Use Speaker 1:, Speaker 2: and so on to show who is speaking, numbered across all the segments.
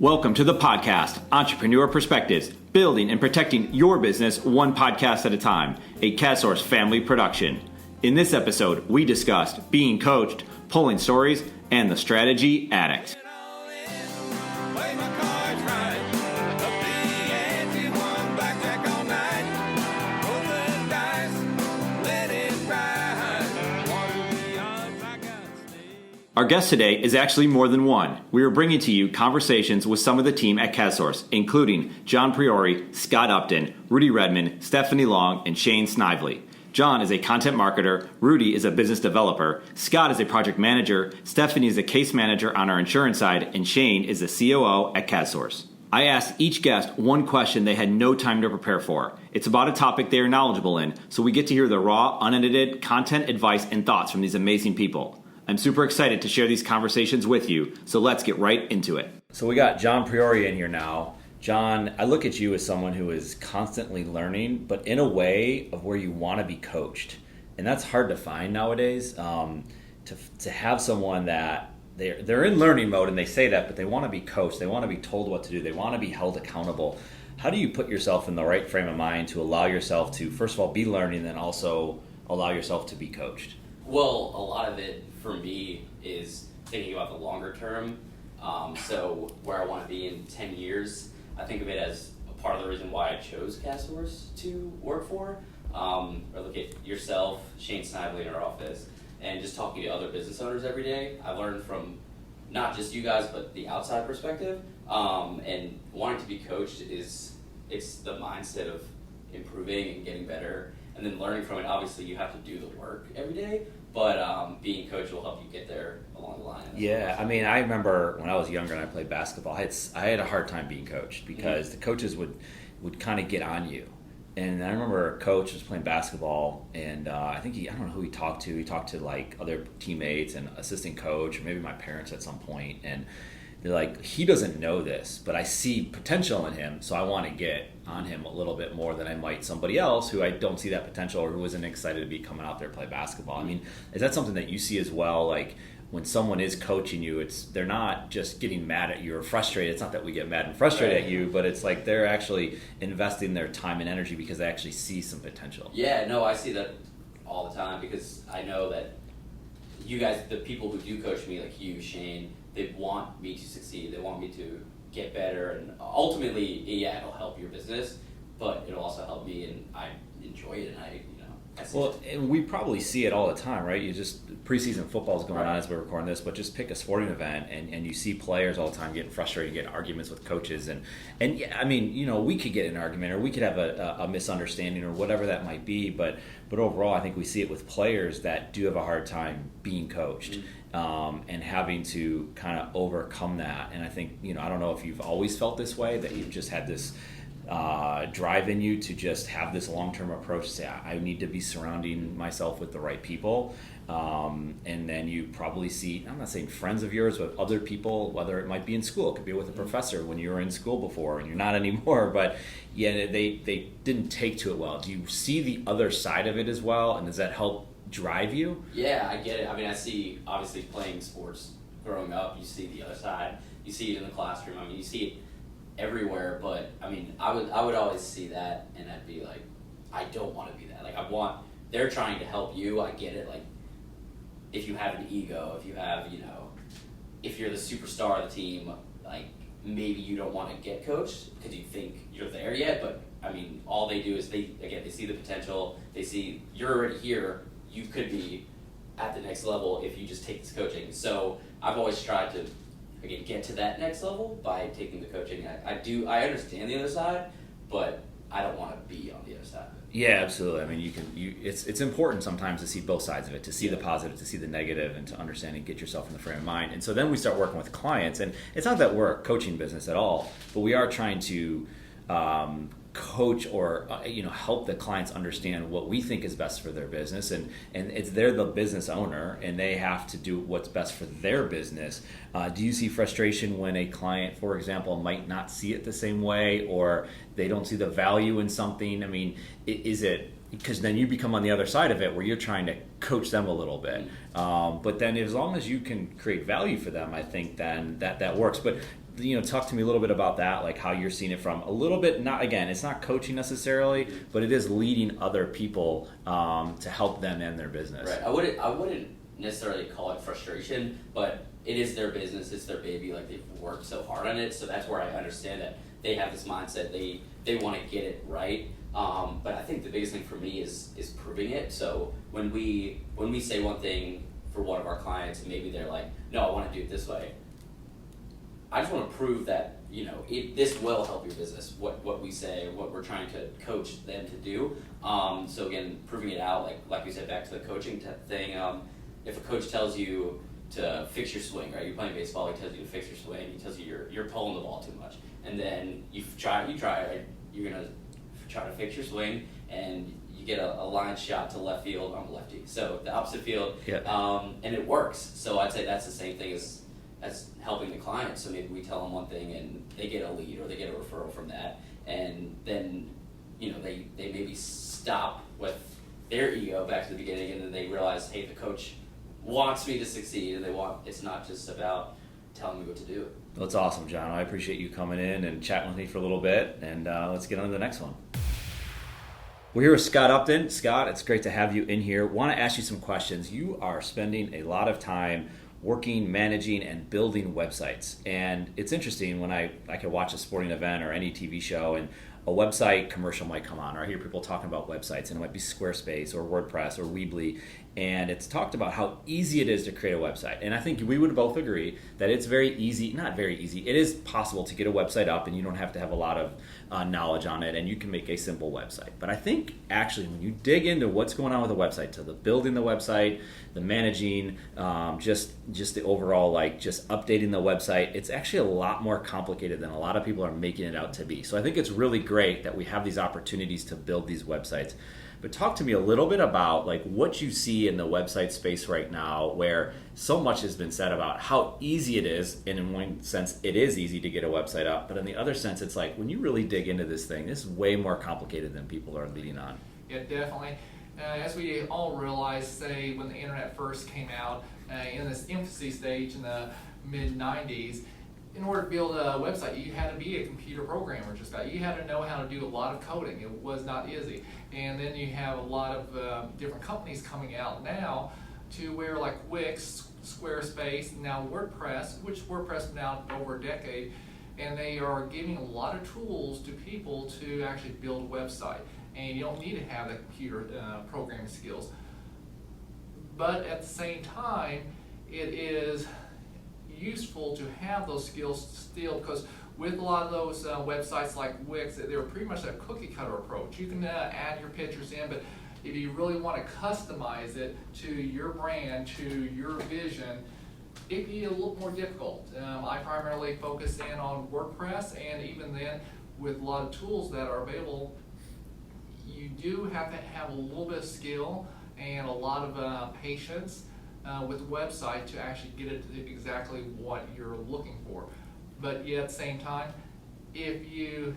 Speaker 1: Welcome to the podcast, Entrepreneur Perspectives, building and protecting your business one podcast at a time, a KazSource family production. In this episode, we discussed being coached, pulling stories, and the strategy addict. Our guest today is actually more than one. We are bringing to you conversations with some of the team at KazSource, including John Priore, Scott Upton, Rudy Redmond, Stephanie Long, and Shane Snively. John is a content marketer, Rudy is a business developer, Scott is a project manager, Stephanie is a case manager on our insurance side, and Shane is the COO at KazSource. I asked each guest one question they had no time to prepare for. It's about a topic they are knowledgeable in, so we get to hear the raw, unedited content, advice, and thoughts from these amazing people. I'm super excited to share these conversations with you, so let's get right into it. So we got John Priore in here now. John, I look at you as someone who is constantly learning, but in a way of where you want to be coached. And that's hard to find nowadays, to have someone that they're in learning mode and they say that, but they want to be coached. They want to be told what to do. They want to be held accountable. How do you put yourself in the right frame of mind to allow yourself to, first of all, be learning, then also allow yourself to be coached?
Speaker 2: Well, a lot of it for me is thinking about the longer term. So where I want to be in 10 years, I think of it as a part of the reason why I chose KazSource to work for. Or look at yourself, Shane Snively in our office, and just talking to other business owners every day. I learned from not just you guys, but the outside perspective. And wanting to be coached it's the mindset of improving and getting better. And then learning from it, obviously you have to do the work every day, but being coached will help you get there along the line.
Speaker 1: Yeah, I mean, I remember when I was younger and I played basketball, I had a hard time being coached because the coaches would kind of get on you. And I remember a coach was playing basketball, and I don't know who he talked to. He talked to like other teammates and assistant coach, or maybe my parents at some point, and they're like, he doesn't know this, but I see potential in him, so I want to get on him a little bit more than I might somebody else who I don't see that potential or who isn't excited to be coming out there to play basketball. I mean, is that something that you see as well? Like when someone is coaching you, they're not just getting mad at you or frustrated. It's not that we get mad and frustrated at you, but it's like they're actually investing their time and energy because they actually see some potential.
Speaker 2: Yeah, no, I see that all the time because I know that you guys, the people who do coach me, like you, Shane, they want me to succeed. They want me to get better, and ultimately, yeah, it'll help your business, but it'll also help me, and I enjoy it, and I see it.
Speaker 1: And we probably see it all the time, right? You just preseason football is going on as we're recording this, but just pick a sporting event, and you see players all the time getting frustrated, getting arguments with coaches, and yeah, I mean, we could get in an argument, or we could have a misunderstanding, or whatever that might be, but overall, I think we see it with players that do have a hard time being coached. And having to kind of overcome that. And I think, I don't know if you've always felt this way, that you've just had this drive in you to just have this long-term approach to say, I need to be surrounding myself with the right people. And then you probably see, I'm not saying friends of yours, but other people, whether it might be in school, it could be with a professor when you were in school before and you're not anymore, but yeah, they didn't take to it well. Do you see the other side of it as well? And does that help drive you?
Speaker 2: Yeah, I get it. I mean, I see, obviously, playing sports growing up, you see the other side. You see it in the classroom. I mean, you see it everywhere, but I mean, I would always see that, and I'd be like, I don't want to be that. Like, they're trying to help you. I get it. Like, if you have an ego, if you have, if you're the superstar of the team, like, maybe you don't want to get coached because you think you're there yet, but I mean, all they do is they see the potential. They see you're already here. You could be at the next level if you just take this coaching. So I've always tried to, again, get to that next level by taking the coaching. I understand the other side, but I don't want to be on the other side of it.
Speaker 1: Yeah, absolutely. I mean, it's important sometimes to see both sides of it, to see the positive, to see the negative, and to understand and get yourself in the frame of mind. And so then we start working with clients, and it's not that we're a coaching business at all, but we are trying to coach or help the clients understand what we think is best for their business, and they're the business owner and they have to do what's best for their business. Do you see frustration when a client, for example, might not see it the same way, or they don't see the value in something? I mean, is it because then you become on the other side of it where you're trying to coach them a little bit, but then as long as you can create value for them, I think then that works. But talk to me a little bit about that, like how you're seeing it from a little bit, not, again, it's not coaching necessarily, but it is leading other people to help them in their business.
Speaker 2: Right. I wouldn't necessarily call it frustration, but it is their business, it's their baby, like they've worked so hard on it, so that's where I understand that they have this mindset, they want to get it right. But I think the biggest thing for me is proving it. So when we say one thing for one of our clients and maybe they're like, no, I want to do it this way, I just want to prove that this will help your business, what we say, what we're trying to coach them to do. So again, proving it out, like we said, back to the coaching thing. If a coach tells you to fix your swing, right? You're playing baseball, he tells you to fix your swing, he tells you you're pulling the ball too much, and then you try, right? You're gonna try to fix your swing, and you get a line shot to left field. I'm a lefty, so the opposite field, and it works. So I'd say that's the same thing as helping the client. So maybe we tell them one thing and they get a lead or they get a referral from that, and then they maybe stop with their ego back to the beginning, and then they realize, hey, the coach wants me to succeed, and it's not just about telling me what to do.
Speaker 1: Well, that's awesome, John. I appreciate you coming in and chatting with me for a little bit, and let's get on to the next one. We're here with Scott Upton. Scott, it's great to have you in here. Want to ask you some questions. You are spending a lot of time working, managing, and building websites. And it's interesting when I can watch a sporting event or any TV show and a website commercial might come on, or I hear people talking about websites, and it might be Squarespace or WordPress or Weebly, and it's talked about how easy it is to create a website. And I think we would both agree that it's very easy, not very easy, it is possible to get a website up and you don't have to have a lot of knowledge on it, and you can make a simple website. But I think actually when you dig into what's going on with a website, to the building the website, the managing, just the overall, like just updating the website, it's actually a lot more complicated than a lot of people are making it out to be. So I think it's really great that we have these opportunities to build these websites. But talk to me a little bit about like what you see in the website space right now, where so much has been said about how easy it is, and in one sense it is easy to get a website up, but in the other sense it's like when you really dig into this thing, this is way more complicated than people are leading on.
Speaker 3: Yeah, definitely. As we all realize, say when the internet first came out, in this infancy stage in the mid-90s, in order to build a website, you had to be a computer programmer, just about. You had to know how to do a lot of coding. It was not easy. And then you have a lot of different companies coming out now to where like Wix, Squarespace, now WordPress, which WordPress has been out over a decade, and they are giving a lot of tools to people to actually build a website. And you don't need to have the computer programming skills. But at the same time, it is useful to have those skills still, because with a lot of those websites like Wix, they're pretty much a cookie cutter approach. You can add your pictures in, but if you really want to customize it to your brand, to your vision, it can be a little more difficult. I primarily focus in on WordPress, and even then, with a lot of tools that are available, you do have to have a little bit of skill and a lot of patience with the website to actually get it to exactly what you're looking for. But yet at the same time, if you're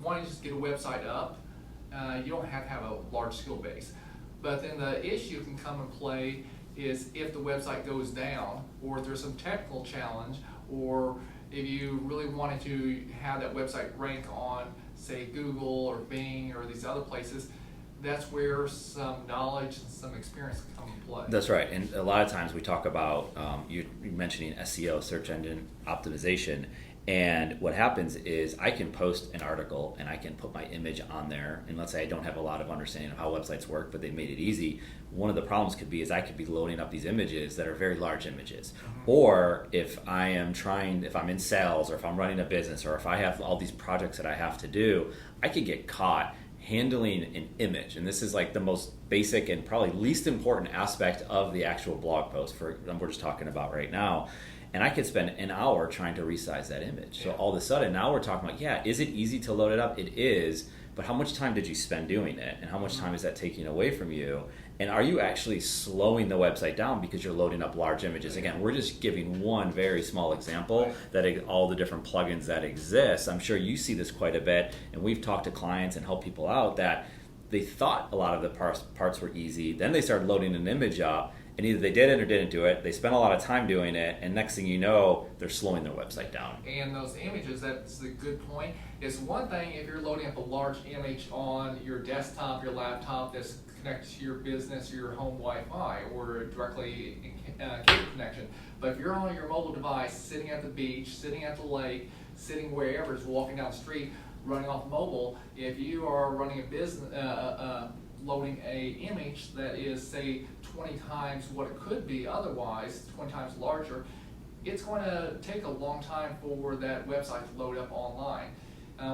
Speaker 3: wanting to just get a website up, you don't have to have a large skill base. But then the issue can come in play is if the website goes down, or if there's some technical challenge, or if you really wanted to have that website rank on, say, Google or Bing or these other places, that's where some knowledge and some experience can come into play.
Speaker 1: That's right, and a lot of times we talk about, you're mentioning SEO, search engine optimization, and what happens is I can post an article and I can put my image on there, and let's say I don't have a lot of understanding of how websites work, but they made it easy. One of the problems could be is I could be loading up these images that are very large images. Or if I'm in sales, or if I'm running a business, or if I have all these projects that I have to do, I could get caught handling an image, and this is like the most basic and probably least important aspect of the actual blog post we're just talking about right now, and I could spend an hour trying to resize that image. So all of a sudden now we're talking about, is it easy to load it up? It is, but how much time did you spend doing it, and how much time is that taking away from you? And are you actually slowing the website down because you're loading up large images? Again, we're just giving one very small example that all the different plugins that exist. I'm sure you see this quite a bit, and we've talked to clients and helped people out that they thought a lot of the parts were easy. Then they started loading an image up, and either they did it or didn't do it. They spent a lot of time doing it, and next thing you know, they're slowing their website down.
Speaker 3: And those images, that's a good point. It's one thing if you're loading up a large image on your desktop, your laptop that's connected to your business or your home Wi-Fi or directly cable connection. But if you're on your mobile device, sitting at the beach, sitting at the lake, sitting wherever, just walking down the street, running off mobile, if you are running a business, loading a image that is, say, 20 times what it could be otherwise, 20 times larger, it's going to take a long time for that website to load up online.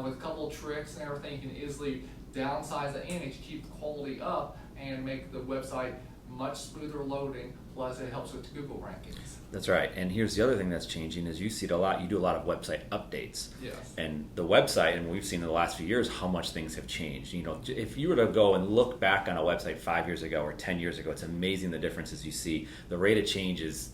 Speaker 3: With a couple of tricks and everything, you can easily downsize the image, keep the quality up, and make the website much smoother loading, plus it helps with Google rankings.
Speaker 1: That's right. And here's the other thing that's changing is you see it a lot. You do a lot of website updates.
Speaker 3: Yes.
Speaker 1: And the website, and we've seen in the last few years how much things have changed. You know, if you were to go and look back on a website 5 years ago or 10 years ago, it's amazing the differences you see. The rate of change is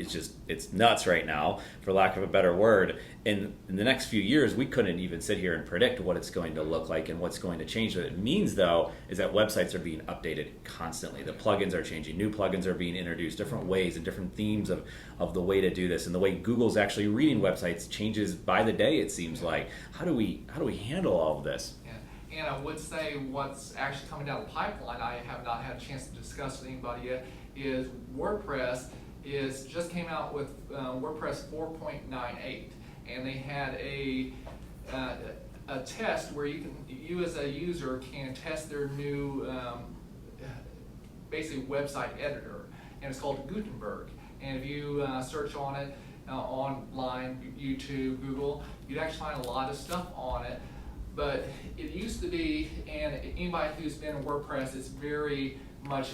Speaker 1: it's nuts right now, for lack of a better word. In the next few years, we couldn't even sit here and predict what it's going to look like and what's going to change. What it means, though, is that websites are being updated constantly. The plugins are changing. New plugins are being introduced, different ways and different themes of the way to do this. And the way Google's actually reading websites changes by the day, it seems like. How do we handle all of this?
Speaker 3: And I would say what's actually coming down the pipeline, I have not had a chance to discuss with anybody yet, is WordPress just came out with WordPress 4.98, and they had a test where you as a user can test their new basically website editor, and it's called Gutenberg. And if you search on it online, YouTube, Google, you'd actually find a lot of stuff on it. But it used to be, and anybody who's been in WordPress, it's very much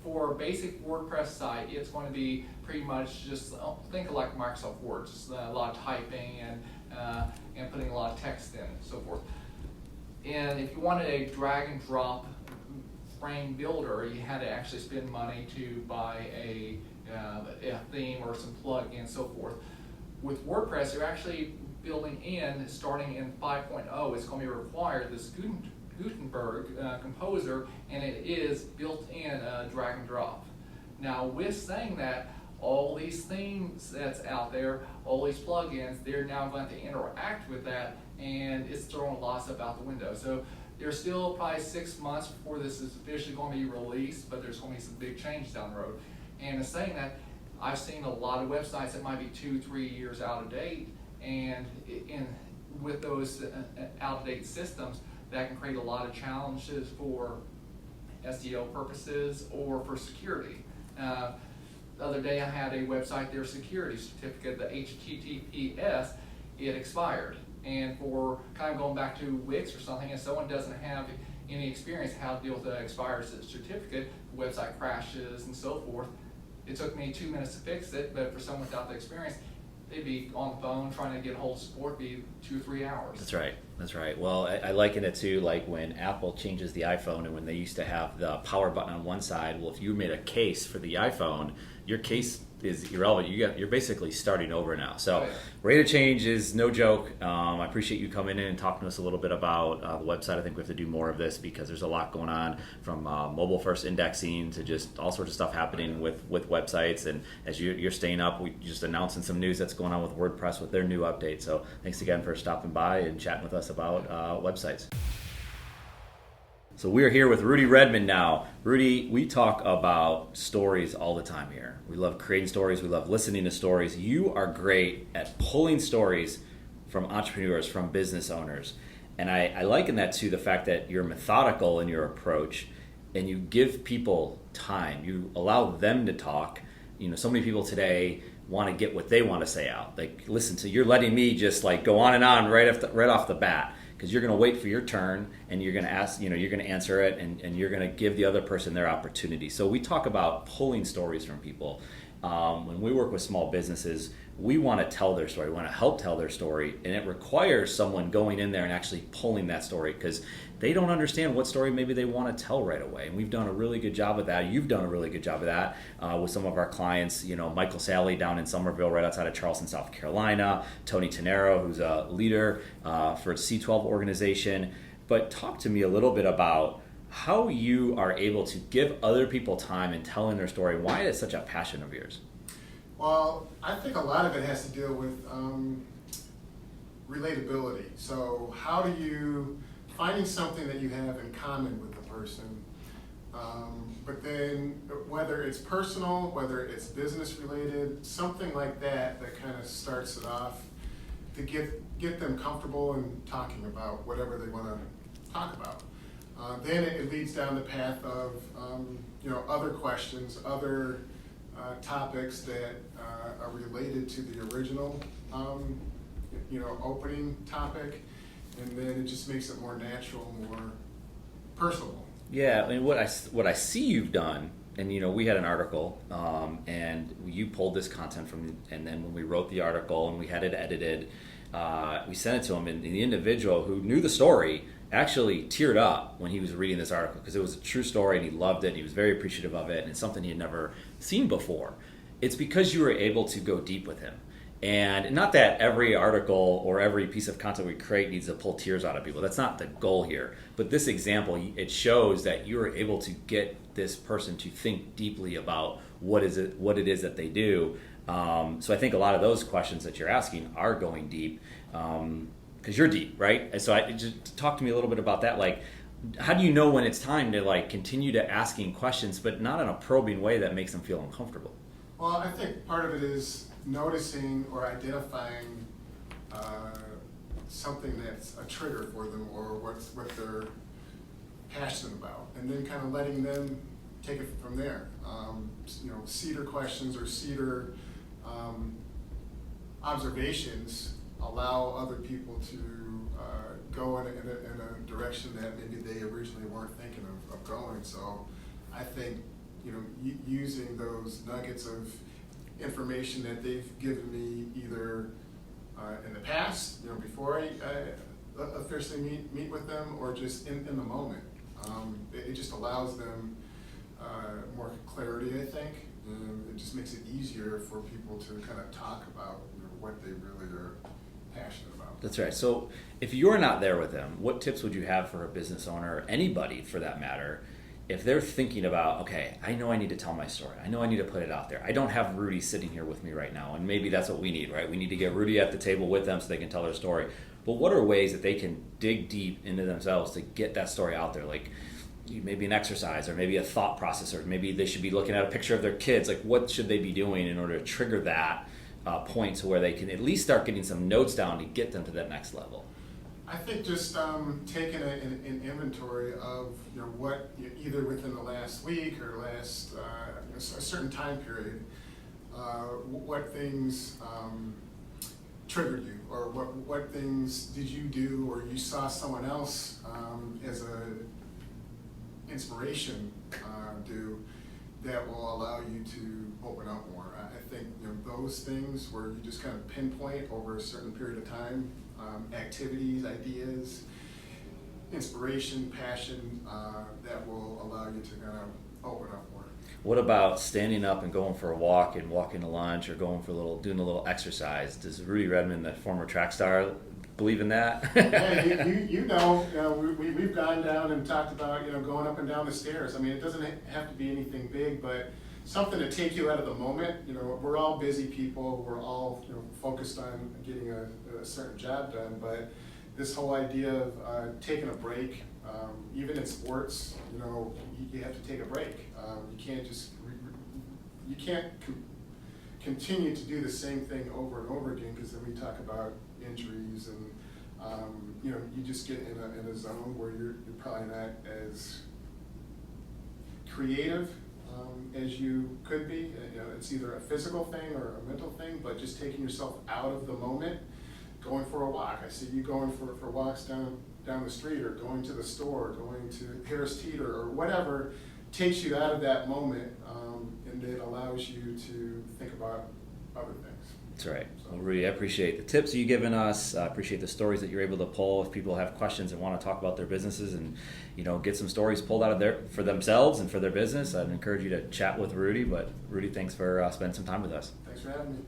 Speaker 3: for a basic WordPress site, it's going to be pretty much just think of like Microsoft Word, just a lot of typing and putting a lot of text in and so forth. And if you wanted a drag and drop frame builder, you had to actually spend money to buy a theme or some plugins and so forth. With WordPress, you're actually building in, starting in 5.0, it's going to be required this Gutenberg composer, and it is built in drag and drop. Now, with saying that, all these themes that's out there, all these plugins, they're now going to interact with that, and it's throwing a lot of stuff out the window. So there's still probably 6 months before this is officially going to be released, but there's going to be some big changes down the road. And in saying that, I've seen a lot of websites that might be 2-3 years out of date, and with those out of date systems, that can create a lot of challenges for SEO purposes or for security. The other day I had a website, their security certificate, the HTTPS, it expired. And for kind of going back to Wix or something, if someone doesn't have any experience how to deal with an expired certificate, the website crashes and so forth. It took me 2 minutes to fix it, but for someone without the experience, they'd be on the phone trying to get a hold of support, be 2 or 3 hours. That's right. Well, I liken it to like when Apple changes the iPhone, and when they used to have the power button on one side. Well, if you made a case for the iPhone, your case is irrelevant. You're basically starting over now. So rate of change is no joke. I appreciate you coming in and talking to us a little bit about the website. I think we have to do more of this because there's a lot going on, from mobile first indexing to just all sorts of stuff happening with websites. And as you're staying up, we just announcing some news that's going on with WordPress with their new update. So thanks again for stopping by and chatting with us about websites. So we're here with Rudy Redmond now. Rudy, we talk about stories all the time here. We love creating stories. We love listening to stories. You are great at pulling stories from entrepreneurs, from business owners. And I liken that to the fact that you're methodical in your approach, and you give people time. You allow them to talk. You know, so many people today want to get what they want to say out. Like, listen, you're letting me just like go on and on right off the bat. Because you're going to wait for your turn, and you're going to ask, you're going to answer it, and you're going to give the other person their opportunity. So we talk about pulling stories from people. When we work with small businesses, we want to tell their story. We want to help tell their story, and it requires someone going in there and actually pulling that story, because they don't understand what story maybe they want to tell right away. And we've done a really good job of that. You've done a really good job of that with some of our clients. Michael Sally down in Somerville, right outside of Charleston, South Carolina. Tony Tenero, who's a leader for a C12 organization. But talk to me a little bit about
Speaker 1: how you are able to give other people time in telling their story, why it is such a passion of yours.
Speaker 4: Well, I think a lot of it has to deal with relatability. So how do you, finding something that you have in common with the person, but then whether it's personal, whether it's business related, something like that kind of starts it off to get them comfortable in talking about whatever they want to talk about. Then it leads down the path of other questions, other topics that are related to the original opening topic, and then it just makes it more natural, more personable.
Speaker 1: Yeah, I mean, what I see you've done, and we had an article, and you pulled this content from, and then when we wrote the article and we had it edited, we sent it to him, and the individual who knew the story actually teared up when he was reading this article because it was a true story and he loved it and he was very appreciative of it and it's something he had never seen before. It's because you were able to go deep with him. And not that every article or every piece of content we create needs to pull tears out of people. That's not the goal here. But this example, it shows that you were able to get this person to think deeply about what it is that they do. So I think a lot of those questions that you're asking are going deep because you're deep, right? And so just talk to me a little bit about that. Like, how do you know when it's time to continue to asking questions, but not in a probing way that makes them feel uncomfortable?
Speaker 4: Well, I think part of it is noticing or identifying something that's a trigger for them or what they're passionate about, and then kind of letting them take it from there. Cedar questions or cedar observations allow other people to go in a direction that maybe they originally weren't thinking of going. So I think using those nuggets of information that they've given me either in the past, before I officially meet with them, or just in the moment. It just allows them more clarity, I think, and it just makes it easier for people to kind of talk about what they really are passionate about.
Speaker 1: That's right. So if you're not there with them, what tips would you have for a business owner, or anybody for that matter, if they're thinking about, okay, I know I need to tell my story. I know I need to put it out there. I don't have Rudy sitting here with me right now, and maybe that's what we need, right? We need to get Rudy at the table with them so they can tell their story. But what are ways that they can dig deep into themselves to get that story out there? Like maybe an exercise, or maybe a thought process, or maybe they should be looking at a picture of their kids. Like what should they be doing in order to trigger that point to where they can at least start getting some notes down to get them to that next level?
Speaker 4: I think just taking an inventory of what either within the last week or last a certain time period, what things triggered you, or what things did you do, or you saw someone else as a inspiration do that will allow you to open up more. I think those things where you just kind of pinpoint over a certain period of time. Activities, ideas, inspiration, passion that will allow you to kind of open up more.
Speaker 1: What about standing up and going for a walk and walking to lunch, or doing a little exercise? Does Rudy Redmond, the former track star, believe in that?
Speaker 4: Yeah, we've gone down and talked about going up and down the stairs. I mean, it doesn't have to be anything big, but something to take you out of the moment. We're all busy people. We're all focused on getting a certain job done. But this whole idea of taking a break, even in sports, you have to take a break. You can't just continue to do the same thing over and over again, because then we talk about injuries and you just get in a zone where you're probably not as creative as you could be. It's either a physical thing or a mental thing, but just taking yourself out of the moment, going for a walk. I see you going for walks down the street, or going to the store, going to Harris Teeter, or whatever takes you out of that moment, and it allows you to think about other things.
Speaker 1: That's right. Well, Rudy, I appreciate the tips you've given us. I appreciate the stories that you're able to pull. If people have questions and want to talk about their businesses and get some stories pulled out of there for themselves and for their business, I'd encourage you to chat with Rudy. But Rudy, thanks for spending some time with us.
Speaker 4: Thanks for having me.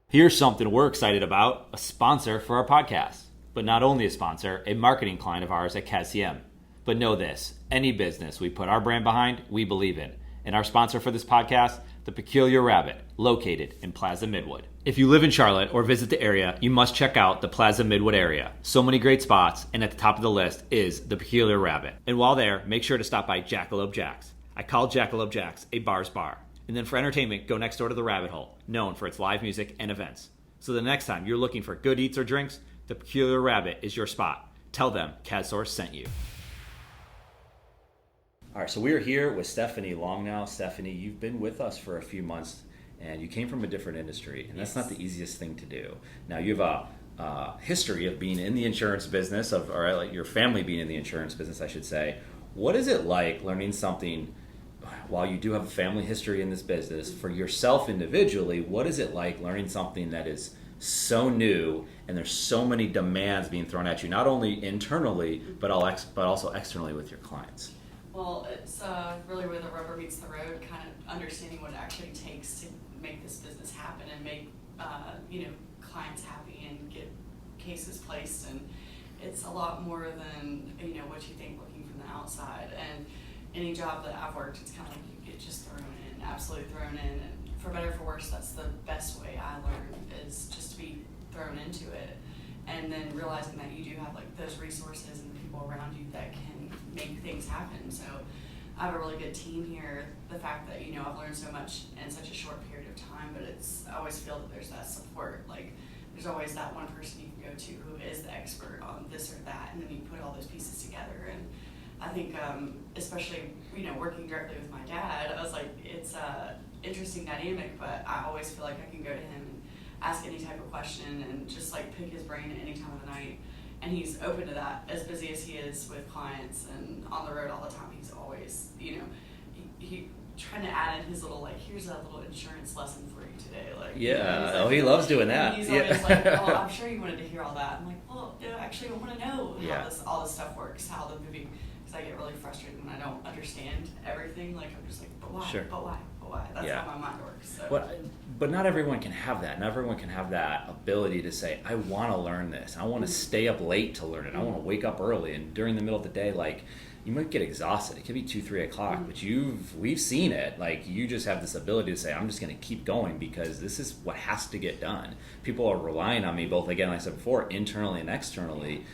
Speaker 1: Here's something we're excited about, a sponsor for our podcast. but not only a sponsor, a marketing client of ours at KazCM. But know this, any business we put our brand behind, we believe in. And our sponsor for this podcast, The Peculiar Rabbit, located in Plaza Midwood. If you live in Charlotte or visit the area, you must check out the Plaza Midwood area. So many great spots, and at the top of the list is The Peculiar Rabbit. And while there, make sure to stop by Jackalope Jack's. I call Jackalope Jack's a bar's bar. And then for entertainment, go next door to the Rabbit Hole, known for its live music and events. So the next time you're looking for good eats or drinks, The Peculiar Rabbit is your spot. Tell them KazSource sent you. All right, so we are here with Stephanie Long now. Stephanie, you've been with us for a few months, and you came from a different industry, and that's not the easiest thing to do. Now, you have a history of being in the insurance business, or like your family being in the insurance business, I should say. What is it like learning something, while you do have a family history in this business, for yourself individually, what is it like learning something that is so new and there's so many demands being thrown at you, not only internally, but also externally with your clients?
Speaker 5: Well, it's really where the rubber meets the road, kind of understanding what it actually takes to make this business happen and make clients happy and get cases placed. And it's a lot more than what you think looking from the outside. And any job that I've worked, it's kind of like you get just thrown in, absolutely thrown in. And for better or for worse, that's the best way I learned, is just to be thrown into it. And then realizing that you do have like those resources and the people around you that can make things happen. So I have a really good team here. The fact that I've learned so much in such a short period of time, but I always feel that there's that support. Like there's always that one person you can go to who is the expert on this or that, and then you put all those pieces together. And I think especially working directly with my dad, I was like, it's a interesting dynamic, but I always feel like I can go to him and ask any type of question and just like pick his brain at any time of the night. And he's open to that, as busy as he is with clients and on the road all the time. He's always, he trying to add in his little, like, here's a little insurance lesson for you today. Like,
Speaker 1: yeah, he loves doing that.
Speaker 5: He's always like, oh, I'm sure you wanted to hear all that. I'm like, well, actually, I want to know how all this stuff works, how the movie, because I get really frustrated when I don't understand everything. Like, I'm just like, but why?
Speaker 1: Sure.
Speaker 5: But why? But why? That's how my mind works. So.
Speaker 1: But not everyone can have that. Not everyone can have that ability to say, I want to learn this. I want to stay up late to learn it. I want to wake up early. And during the middle of the day, like, you might get exhausted. It could be 2-3 o'clock, but we've seen it. Like, you just have this ability to say, I'm just going to keep going because this is what has to get done. People are relying on me both, again, like I said before, internally and externally.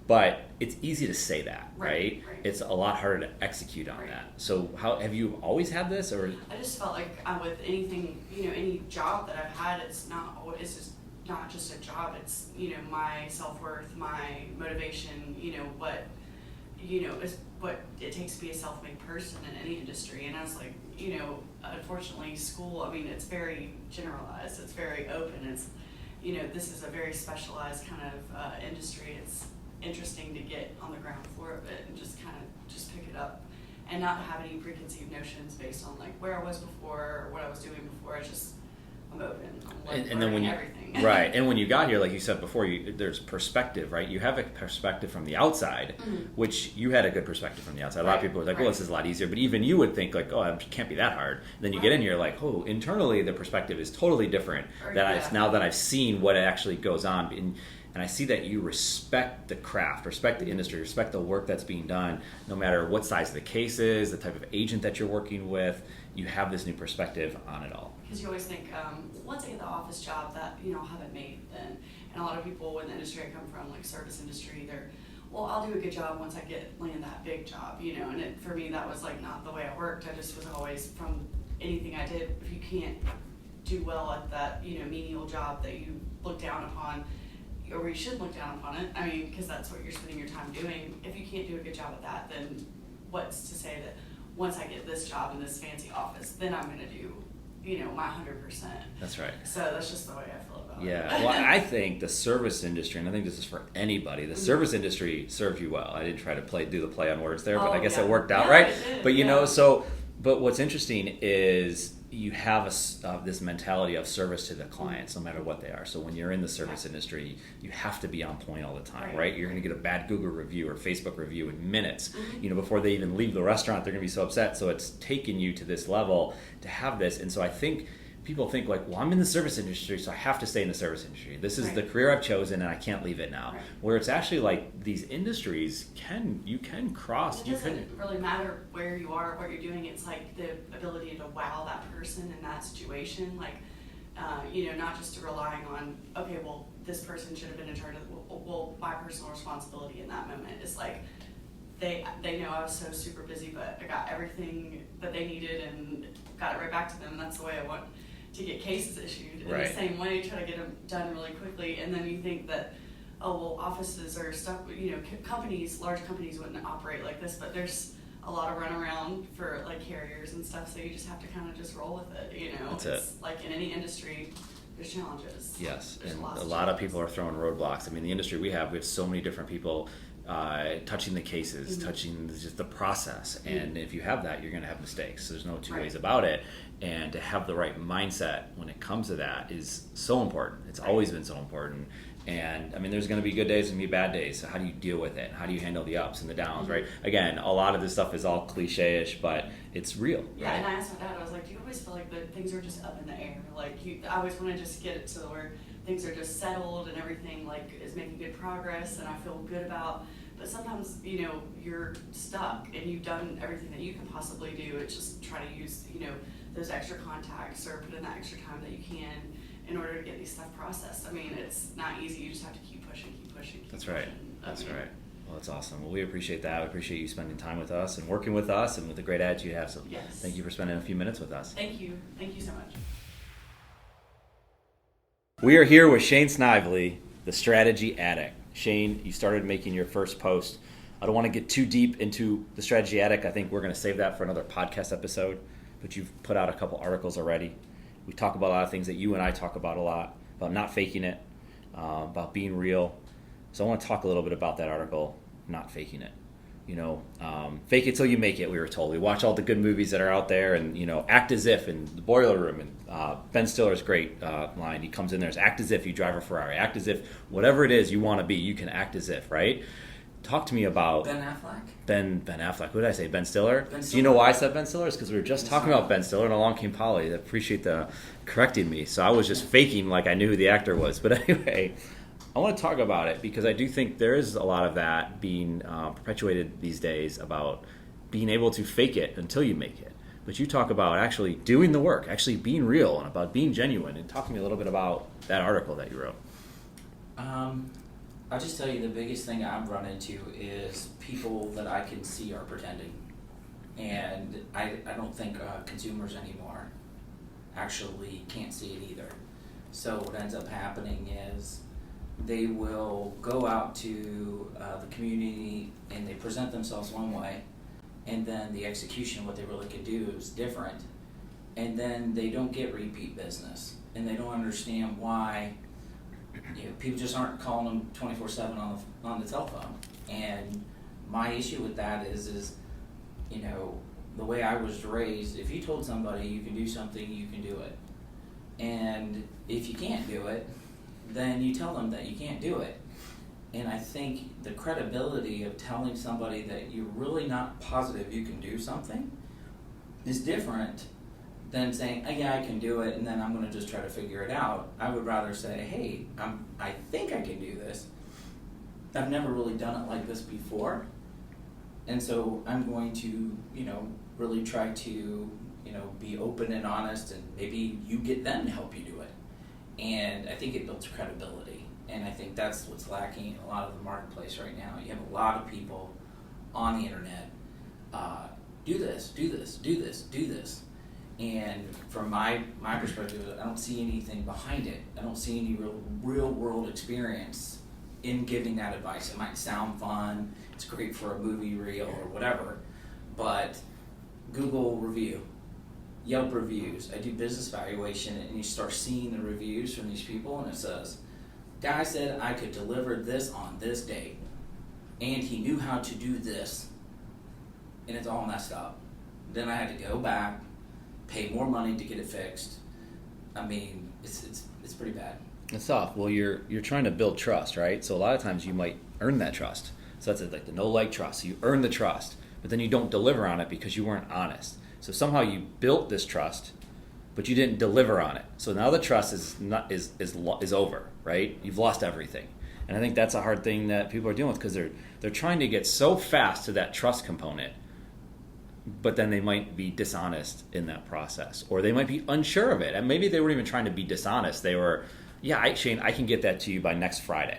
Speaker 1: But it's easy to say that, right? It's a lot harder to execute on that. So how have you always had this, or?
Speaker 5: I just felt like with anything, any job that I've had, it's just not just a job. It's my self-worth, my motivation. Is what it takes to be a self-made person in any industry. And I was like, unfortunately, school. I mean, it's very generalized. It's very open. It's this is a very specialized kind of industry. It's interesting to get on the ground floor of it and just kind of just pick it up and not have any preconceived notions based on like where I was before or what I was doing before. I'm open.
Speaker 1: And then when you,
Speaker 5: everything.
Speaker 1: Right, and when you got here, like you said before, there's perspective, right? You have a perspective from the outside, which you had a good perspective from the outside. A lot of people were like, well, this is a lot easier. But even you would think like, oh, it can't be that hard. And then you get in here like, oh, internally the perspective is totally different. Now that I've seen what actually goes on. And I see that you respect the craft, respect the industry, respect the work that's being done, no matter what size the case is, the type of agent that you're working with. You have this new perspective on it all.
Speaker 5: Because you always think, once I get the office job that I'll have it made then. And a lot of people in the industry I come from, like service industry, I'll do a good job once I land that big job, And for me, that was like not the way it worked. I just was always, from anything I did, if you can't do well at that menial job that you look down upon, or you should look down upon it, I mean, because that's what you're spending your time doing. If you can't do a good job at that, then what's to say that once I get this job in this fancy office, then I'm going to do, my 100%.
Speaker 1: That's right.
Speaker 5: So that's just the way I feel about it.
Speaker 1: Yeah, well, I think the service industry, and I think this is for anybody, the service industry served you well. I didn't try to do the play on words there, but I guess it worked out, right? But but what's interesting is you have this mentality of service to the clients, no matter what they are. So when you're in the service industry, you have to be on point all the time, right? You're going to get a bad Google review or Facebook review in minutes. Before they even leave the restaurant, they're going to be so upset. So it's taken you to this level to have this. And so I think people think like, well, I'm in the service industry, so I have to stay in the service industry. This is the career I've chosen, and I can't leave it now.
Speaker 5: Right.
Speaker 1: Where it's actually like these industries you can cross.
Speaker 5: It doesn't really matter where you are, what you're doing. It's like the ability to wow that person in that situation. Like, not just relying on, okay, well, this person should have been in charge of, well, my personal responsibility in that moment is like, they know I was so super busy, but I got everything that they needed and got it right back to them. And that's the way I want to get cases issued. In the same way, try to get them done really quickly. And then you think that, oh, well, offices are stuff, companies, large companies wouldn't operate like this, but there's a lot of runaround for like carriers and stuff, so you just have to kind of just roll with it,
Speaker 1: That's
Speaker 5: like in any industry, there's challenges.
Speaker 1: Yes,
Speaker 5: There's
Speaker 1: and
Speaker 5: lots
Speaker 1: a
Speaker 5: of
Speaker 1: lot of
Speaker 5: challenges.
Speaker 1: people are throwing roadblocks. I mean, the industry we have so many different people touching the cases, touching just the process, and if you have that, you're going to have mistakes. So there's no two ways about it, and to have the right mindset when it comes to that is so important. It's always been so important. And I mean, there's going to be good days and be bad days. So how do you deal with it? How do you handle the ups and the downs, right? Again, a lot of this stuff is all cliche-ish, but it's real.
Speaker 5: Yeah,
Speaker 1: right?
Speaker 5: and I asked my dad, I was like, do you always feel like the things are just up in the air? Like, I always want to just get it to where things are just settled and everything like is making good progress and I feel good about. But sometimes, you're stuck and you've done everything that you can possibly do. It's just try to use, those extra contacts or put in that extra time that you can in order to get these stuff processed. I mean, it's not easy. You just have to keep pushing.
Speaker 1: That's right. Well, that's awesome. Well, we appreciate that. We appreciate you spending time with us and working with us and with the great attitude you have. So thank you for spending a few minutes with us.
Speaker 5: Thank you. Thank you so much.
Speaker 1: We are here with Shane Snively, the strategy addict. Shane, you started making your first post. I don't want to get too deep into the strategy addict. I think we're going to save that for another podcast episode. But you've put out a couple articles already. We talk about a lot of things that you and I talk about a lot, about not faking it, about being real. So I want to talk a little bit about that article, not faking it. Fake it till you make it, we were told. We watch all the good movies that are out there and, act as if in the Boiler Room. And Ben Stiller's great line. He comes in there, act as if you drive a Ferrari. Act as if whatever it is you want to be, you can act as if, right? Talk to me about
Speaker 6: Ben Affleck?
Speaker 1: Ben Affleck. What did I say? Ben Stiller?
Speaker 6: Ben Stiller.
Speaker 1: Do you know why I said Ben Stiller? It's because we were just talking about Ben Stiller and along came Polly. I appreciate the correcting me. So I was just faking like I knew who the actor was. But anyway, I want to talk about it because I do think there is a lot of that being perpetuated these days about being able to fake it until you make it. But you talk about actually doing the work, actually being real and about being genuine. And talk to me a little bit about that article that you wrote.
Speaker 6: I'll just tell you the biggest thing I've run into is people that I can see are pretending. And I don't think consumers anymore actually can't see it either. So what ends up happening is they will go out to the community and they present themselves one way, and then the execution, what they really can do is different. And then they don't get repeat business, and they don't understand why people just aren't calling them 24/7 on the telephone. And my issue with that is the way I was raised, if you told somebody you can do something, you can do it. And if you can't do it, then you tell them that you can't do it. And I think the credibility of telling somebody that you're really not positive you can do something is different than saying, oh, yeah, I can do it, and then I'm going to just try to figure it out. I would rather say, hey, I think I can do this. I've never really done it like this before. And so I'm going to, really try to, be open and honest, and maybe you get them to help you do it. And I think it builds credibility. And I think that's what's lacking in a lot of the marketplace right now. You have a lot of people on the internet, do this. And from my perspective, I don't see anything behind it. I don't see any real world experience in giving that advice. It might sound fun, it's great for a movie reel or whatever, but Google review, Yelp reviews. I do business valuation, and you start seeing the reviews from these people, and it says, guy said I could deliver this on this date, and he knew how to do this, and it's all messed up. Then I had to go back, pay more money to get it fixed. I mean, it's pretty bad.
Speaker 1: It's tough. Well, you're trying to build trust, right? So a lot of times you might earn that trust. So that's like the no-like trust. So you earn the trust, but then you don't deliver on it because you weren't honest. So somehow you built this trust, but you didn't deliver on it. So now the trust is over, right? You've lost everything. And I think that's a hard thing that people are dealing with, because they're trying to get so fast to that trust component, but then they might be dishonest in that process, or they might be unsure of it. And maybe they weren't even trying to be dishonest. They were, Shane, I can get that to you by next Friday.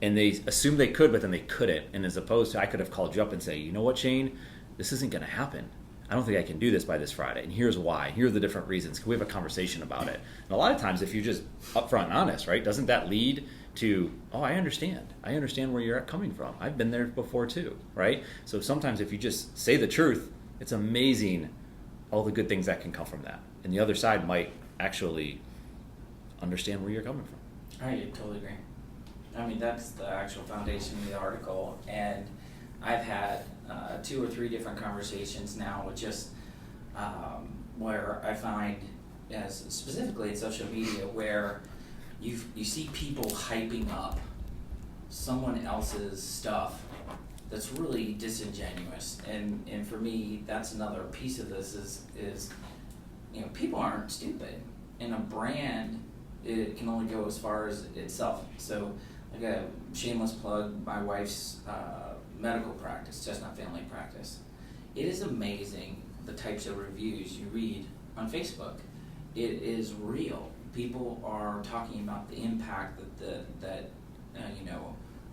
Speaker 1: And they assumed they could, but then they couldn't. And as opposed to, I could have called you up and say, you know what, Shane, this isn't going to happen. I don't think I can do this by this Friday. And here's why. Here are the different reasons. Can we have a conversation about it? And a lot of times, if you're just upfront and honest, right, doesn't that lead to, oh, I understand. I understand where you're coming from. I've been there before too, right? So sometimes if you just say the truth, it's amazing all the good things that can come from that. And the other side might actually understand where you're coming from.
Speaker 6: I totally agree. I mean, that's the actual foundation of the article. And I've had 2 or 3 different conversations now with just where I find, as specifically in social media, where you see people hyping up someone else's stuff that's really disingenuous. And for me, that's another piece of this is people aren't stupid, and a brand, it can only go as far as itself. So like a shameless plug, my wife's medical practice, Chestnut Family Practice. It is amazing the types of reviews you read on Facebook. It is real. People are talking about the impact that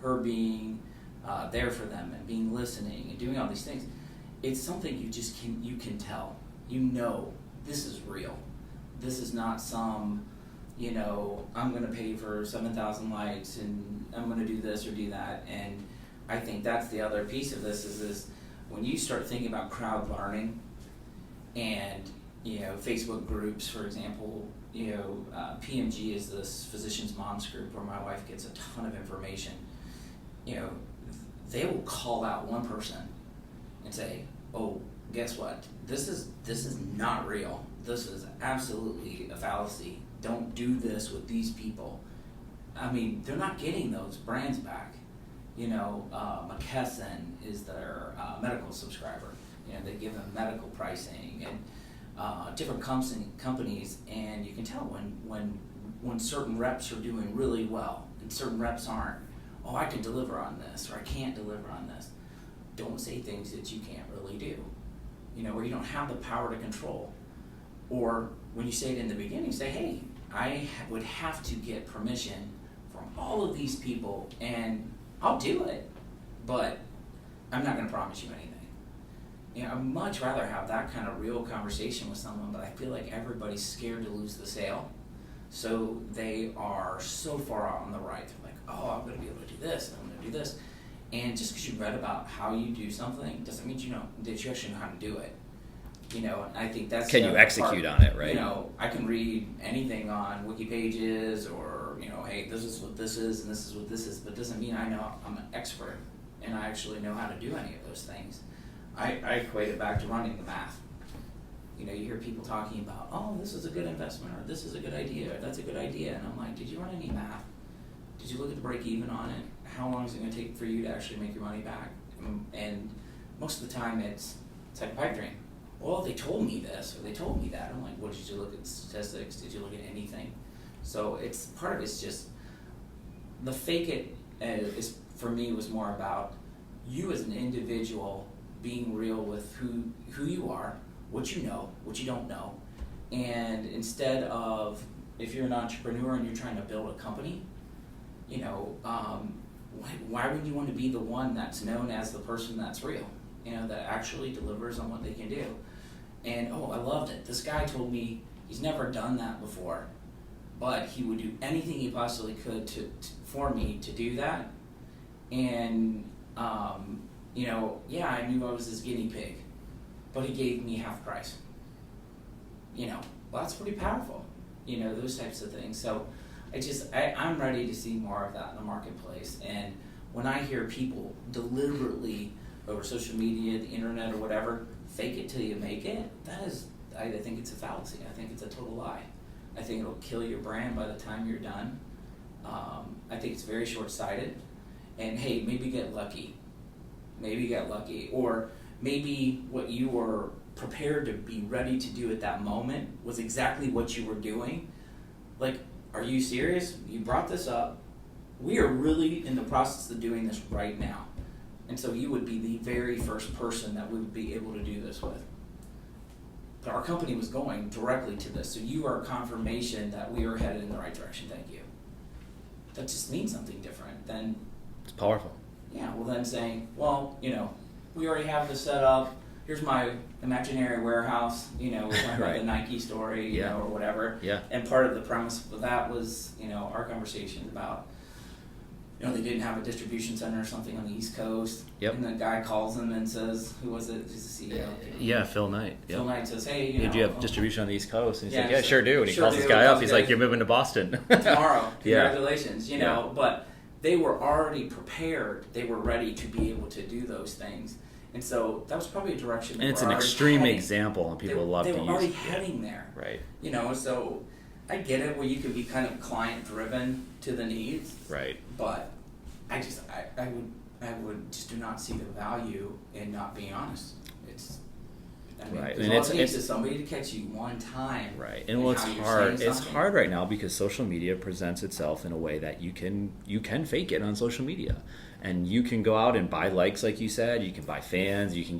Speaker 6: her being there for them and being listening and doing all these things. It's something you can tell. This is real. This is not some, I'm going to pay for 7,000 likes and I'm going to do this or do that. And I think that's the other piece of this is when you start thinking about crowd learning and, Facebook groups, for example, PMG is this physicians moms group where my wife gets a ton of information. They will call out one person and say, oh, guess what? This is not real. This is absolutely a fallacy. Don't do this with these people. I mean, they're not getting those brands back. McKesson is their medical subscriber. They give them medical pricing and different companies, and you can tell when certain reps are doing really well and certain reps aren't. Oh, I can deliver on this, or I can't deliver on this. Don't say things that you can't really do, or you don't have the power to control. Or when you say it in the beginning, say, hey, I would have to get permission from all of these people, and I'll do it, but I'm not going to promise you anything. I'd much rather have that kind of real conversation with someone, but I feel like everybody's scared to lose the sale. So they are so far out on the right. They're like, oh, I'm going to be able to do this, and I'm going to do this. And just because you read about how you do something doesn't mean that you actually know how to do it. And I think that's
Speaker 1: can you execute on it, right?
Speaker 6: I can read anything on wiki pages or, hey, this is what this is and this is what this is, but it doesn't mean I know I'm an expert and I actually know how to do any of those things. I equate it back to running the math. You hear people talking about, oh, this is a good investment, or this is a good idea, or that's a good idea, and I'm like, did you run any math? Did you look at the break even on it? How long is it going to take for you to actually make your money back? And most of the time it's like a pipe dream. Well, they told me this, or they told me that. I'm like, what, did you look at statistics? Did you look at anything? So it's part of it's just the fake it is, for me, was more about you as an individual being real with who you are, what you know, what you don't know. And instead of, if you're an entrepreneur and you're trying to build a company, why would you want to be the one that's known as the person that's real, that actually delivers on what they can do? And, oh, I loved it. This guy told me he's never done that before, but he would do anything he possibly could for me to do that. And, I knew I was his guinea pig, but he gave me half price. Well, that's pretty powerful, those types of things. So I'm ready to see more of that in the marketplace. And when I hear people deliberately over social media, the internet, or whatever, fake it till you make it, I think it's a fallacy. I think it's a total lie. I think it'll kill your brand by the time you're done. I think it's very short-sighted. And hey, maybe get lucky. Or maybe what you were prepared to be ready to do at that moment was exactly what you were doing. Like, are you serious? You brought this up. We are really in the process of doing this right now. And so you would be the very first person that we would be able to do this with. But our company was going directly to this, so you are confirmation that we are headed in the right direction. Thank you. That just means something different than,
Speaker 1: It's powerful.
Speaker 6: yeah, well then saying, well, we already have this set up. Here's my imaginary warehouse, we're talking about
Speaker 1: Right.
Speaker 6: the Nike story,
Speaker 1: Yeah.
Speaker 6: or whatever.
Speaker 1: Yeah.
Speaker 6: And part of the premise of that was, our conversation about, they didn't have a distribution center or something on the East Coast.
Speaker 1: Yep.
Speaker 6: And the guy calls them and says, who was it? Who's the CEO?
Speaker 1: Yeah, Phil Knight. Yep.
Speaker 6: Phil Knight says, hey,
Speaker 1: Did you have distribution on the East Coast? And he's
Speaker 6: Yeah,
Speaker 1: like, yeah,
Speaker 6: so-
Speaker 1: sure do. And he
Speaker 6: sure
Speaker 1: calls
Speaker 6: do.
Speaker 1: this guy up.
Speaker 6: Calls
Speaker 1: He's
Speaker 6: the
Speaker 1: like,
Speaker 6: guy.
Speaker 1: you're moving to Boston.
Speaker 6: tomorrow.
Speaker 1: Yeah.
Speaker 6: Congratulations,
Speaker 1: Yeah.
Speaker 6: But they were already prepared. They were ready to be able to do those things. And so that was probably a direction that
Speaker 1: And it's
Speaker 6: we're
Speaker 1: an
Speaker 6: already
Speaker 1: extreme
Speaker 6: heading.
Speaker 1: example, and people
Speaker 6: they,
Speaker 1: love
Speaker 6: they
Speaker 1: to
Speaker 6: were
Speaker 1: use
Speaker 6: already
Speaker 1: it.
Speaker 6: heading there.
Speaker 1: Right.
Speaker 6: So I get it where you can be kind of client driven to the needs,
Speaker 1: Right.
Speaker 6: but I would just do not see the value in not being honest.
Speaker 1: Right.
Speaker 6: All
Speaker 1: And
Speaker 6: it
Speaker 1: it's-
Speaker 6: takes is somebody to catch you one time.
Speaker 1: Right.
Speaker 6: in
Speaker 1: And what's
Speaker 6: how you're
Speaker 1: hard,
Speaker 6: saying
Speaker 1: it's
Speaker 6: something.
Speaker 1: hard right now because social media presents itself in a way that you can fake it on social media. And you can go out and buy likes, like you said, you can buy fans, you can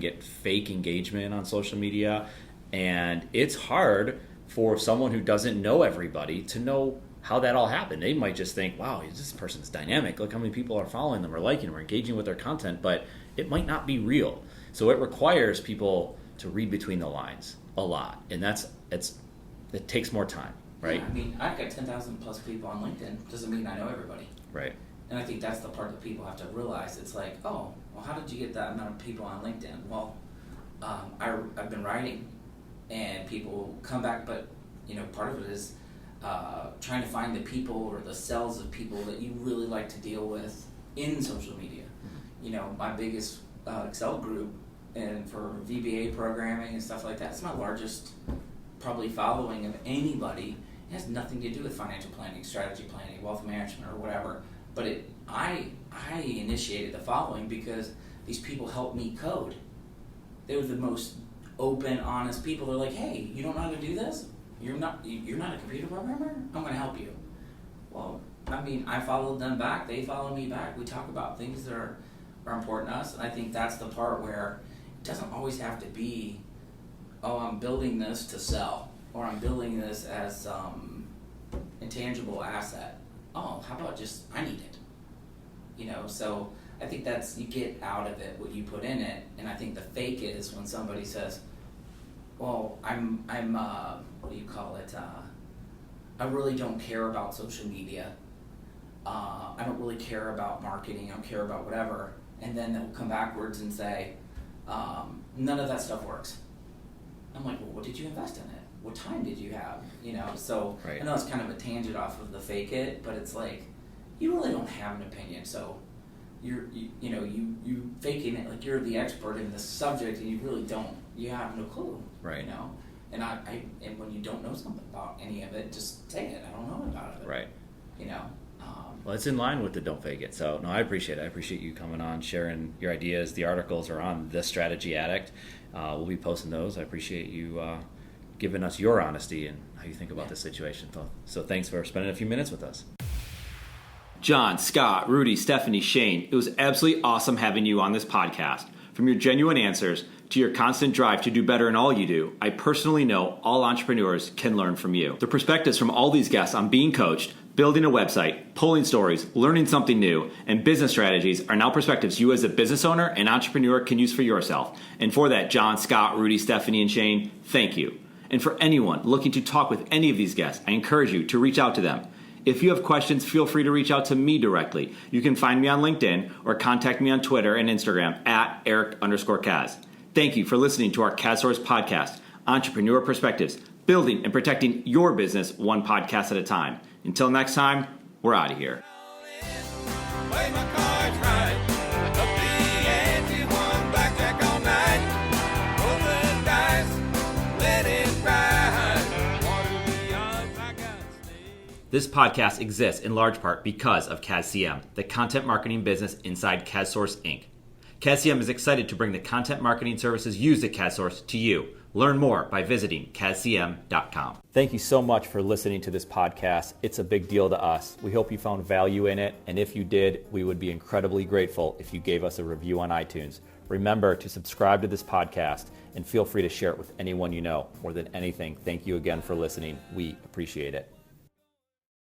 Speaker 1: get fake engagement on social media. And it's hard for someone who doesn't know everybody to know how that all happened. They might just think, wow, this person's dynamic. Look how many people are following them or liking them or engaging with their content, but it might not be real. So it requires people to read between the lines a lot. And it takes more time, right?
Speaker 6: Yeah, I've got 10,000 plus people on LinkedIn. Doesn't mean I know everybody.
Speaker 1: Right.
Speaker 6: And I think that's the part that people have to realize. It's like, oh, well, how did you get that amount of people on LinkedIn? Well, I've been writing, and people come back, but part of it is trying to find the people or the cells of people that you really like to deal with in social media. My biggest Excel group and for VBA programming and stuff like that, it's my largest probably following of anybody. It has nothing to do with financial planning, strategy planning, wealth management, or whatever. But I initiated the following because these people helped me code. They were the most open, honest people. They're like, hey, you don't know how to do this? You're not a computer programmer? I'm going to help you. Well, I followed them back. They followed me back. We talk about things that are important to us. And I think that's the part where it doesn't always have to be, oh, I'm building this to sell, or I'm building this as some intangible asset. Oh, how about just, I need it. So I think that's, you get out of it what you put in it. And I think the fake it is when somebody says, well, I'm what do you call it? I really don't care about social media. I don't really care about marketing. I don't care about whatever. And then they'll come backwards and say, none of that stuff works. I'm like, well, what did you invest in it? What time did you have? So
Speaker 1: Right.
Speaker 6: I know it's kind of a tangent off of the fake it, but it's like, you really don't have an opinion. So you faking it like you're the expert in this subject, and you really don't. You have no clue.
Speaker 1: Right.
Speaker 6: And and when you don't know something about any of it, just say it. I don't know about it.
Speaker 1: Right.
Speaker 6: Well,
Speaker 1: It's in line with the don't fake it. So, no, I appreciate it. I appreciate you coming on, sharing your ideas. The articles are on The Strategy Addict. We'll be posting those. I appreciate you giving us your honesty and how you think about this situation. So thanks for spending a few minutes with us. John, Scott, Rudy, Stephanie, Shane, it was absolutely awesome having you on this podcast. From your genuine answers to your constant drive to do better in all you do, I personally know all entrepreneurs can learn from you. The perspectives from all these guests on being coached, building a website, pulling stories, learning something new, and business strategies are now perspectives you as a business owner and entrepreneur can use for yourself. And for that, John, Scott, Rudy, Stephanie, and Shane, thank you. And for anyone looking to talk with any of these guests, I encourage you to reach out to them. If you have questions, feel free to reach out to me directly. You can find me on LinkedIn or contact me on Twitter and Instagram at Eric_Kaz. Thank you for listening to our KazSource podcast, Entrepreneur Perspectives, building and protecting your business one podcast at a time. Until next time, we're out of here.
Speaker 7: Play my cards right. Up the ante, won blackjack all night. Roll the dice, let it ride. Water the odds, I got stayed.
Speaker 1: This podcast exists in large part because of KazCM, the content marketing business inside KazSource Inc. KazCM is excited to bring the content marketing services used at KazSource to you. Learn more by visiting KazCM.com. Thank you so much for listening to this podcast. It's a big deal to us. We hope you found value in it, and if you did, we would be incredibly grateful if you gave us a review on iTunes. Remember to subscribe to this podcast and feel free to share it with anyone you know. More than anything, thank you again for listening. We appreciate it.